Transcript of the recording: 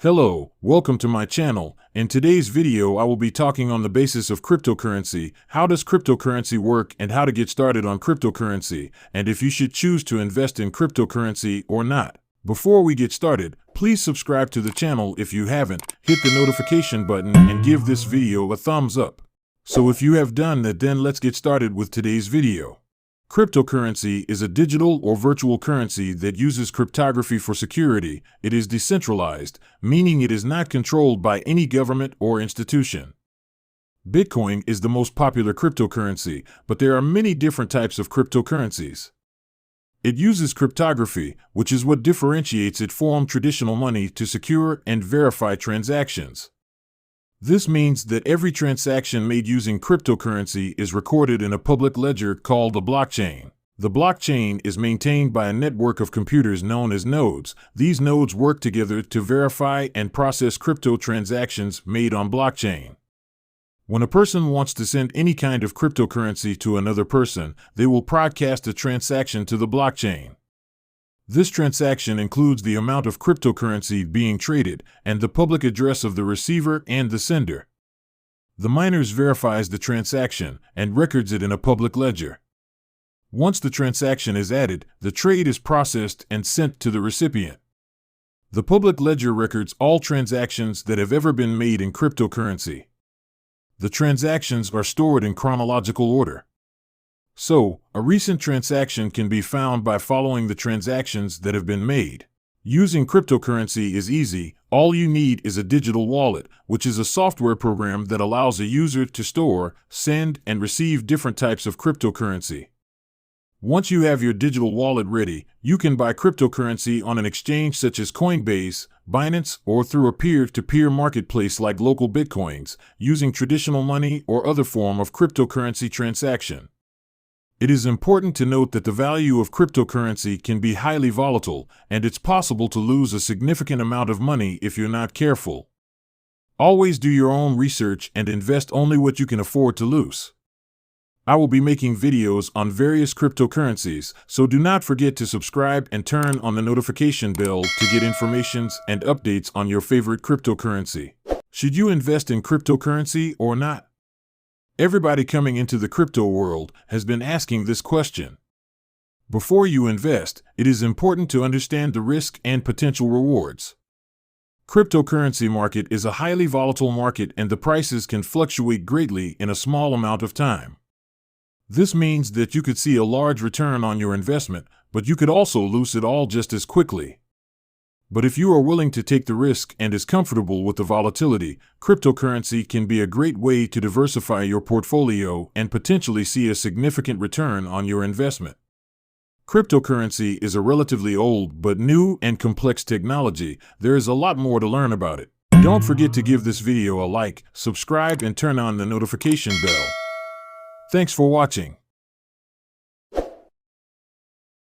Hello, welcome to my channel. In today's video I will be talking on the basis of cryptocurrency, how does cryptocurrency work and how to get started on cryptocurrency, and if you should choose to invest in cryptocurrency or not. Before we get started, please subscribe to the channel if you haven't, hit the notification button and give this video a thumbs up. So if you have done that, then let's get started with today's video. Cryptocurrency is a digital or virtual currency that uses cryptography for security. It is decentralized, meaning it is not controlled by any government or institution. Bitcoin is the most popular cryptocurrency, but there are many different types of cryptocurrencies. It uses cryptography, which is what differentiates it from traditional money to secure and verify transactions. This means that every transaction made using cryptocurrency is recorded in a public ledger called a blockchain. The blockchain is maintained by a network of computers known as nodes. These nodes work together to verify and process crypto transactions made on blockchain. When a person wants to send any kind of cryptocurrency to another person, they will broadcast a transaction to the blockchain. This transaction includes the amount of cryptocurrency being traded and the public address of the receiver and the sender. The miners verifies the transaction and records it in a public ledger. Once the transaction is added, the trade is processed and sent to the recipient. The public ledger records all transactions that have ever been made in cryptocurrency. The transactions are stored in chronological order. So, a recent transaction can be found by following the transactions that have been made. Using cryptocurrency is easy. All you need is a digital wallet, which is a software program that allows a user to store, send, and receive different types of cryptocurrency. Once you have your digital wallet ready, you can buy cryptocurrency on an exchange such as Coinbase, Binance, or through a peer-to-peer marketplace like local Bitcoins, using traditional money or other form of cryptocurrency transaction. It is important to note that the value of cryptocurrency can be highly volatile, and it's possible to lose a significant amount of money if you're not careful. Always do your own research and invest only what you can afford to lose. I will be making videos on various cryptocurrencies, so do not forget to subscribe and turn on the notification bell to get informations and updates on your favorite cryptocurrency. Should you invest in cryptocurrency or not? Everybody coming into the crypto world has been asking this question. Before you invest, it is important to understand the risk and potential rewards. Cryptocurrency market is a highly volatile market and the prices can fluctuate greatly in a small amount of time. This means that you could see a large return on your investment, but you could also lose it all just as quickly. But if you are willing to take the risk and is comfortable with the volatility, cryptocurrency can be a great way to diversify your portfolio and potentially see a significant return on your investment. Cryptocurrency is a relatively old but new and complex technology. There is a lot more to learn about it. Don't forget to give this video a like, subscribe, and turn on the notification bell. Thanks for watching.